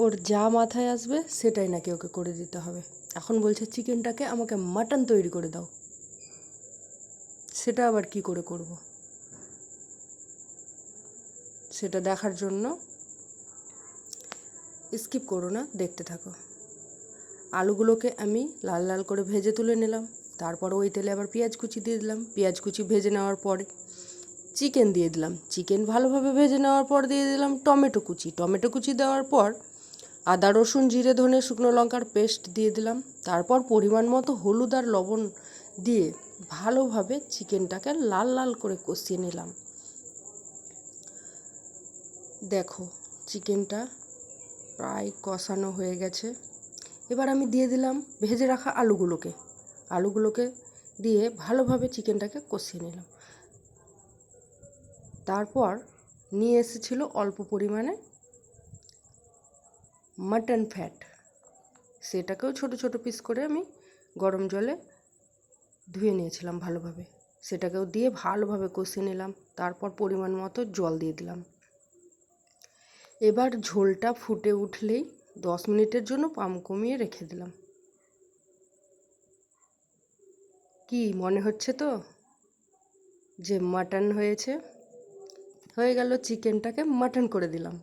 ওর যা মাথায় আসবে সেটাই নাকি ওকে করে দিতে হবে। এখন বলছে চিকেনটাকে আমাকে মাটন তৈরি করে দাও। সেটা আবার কি করে করব, সেটা দেখার জন্য স্কিপ করো না, দেখতে থাকো। আলুগুলোকে আমি লাল লাল করে ভেজে তুলে নিলাম। তারপর ওই তেলে আবার পেঁয়াজ কুচি দিয়ে দিলাম। পেঁয়াজ কুচি ভেজে নেওয়ার পরে চিকেন দিয়ে দিলাম। চিকেন ভালোভাবে ভেজে নেওয়ার পর দিয়ে দিলাম টমেটো কুচি। টমেটো কুচি দেওয়ার পর আদা রসুন জিরে ধনে শুকনো লঙ্কার পেস্ট দিয়ে দিলাম। তারপর পরিমাণ মতো হলুদ আর লবণ দিয়ে ভালোভাবে চিকেনটাকে লাল লাল করে কষিয়ে নিলাম। দেখো চিকেনটা প্রায় কষানো হয়ে গেছে। এবার আমি দিয়ে দিলাম ভেজে রাখা আলুগুলোকে দিয়ে ভালোভাবে চিকেনটাকে কষিয়ে নিলাম। তারপর নিয়ে এসেছিল অল্প পরিমাণে মাটন ফ্যাট, সেটাকেও ছোট ছোট পিস করে আমি গরম জলে ধুয়ে নিয়েছিলাম ভালোভাবে। সেটাকেও দিয়ে ভালোভাবে কষিয়ে নিলাম। তারপর পরিমাণ মতো জল দিয়ে দিলাম। এবার ঝোলটা ফুটে উঠলেই 10 মিনিটের জন্য পাম কমিয়ে রেখে দিলাম। কি মনে হচ্ছে তো যে মাটন হয়ে গেল, চিকেনটাকে মাটন করে দিলাম।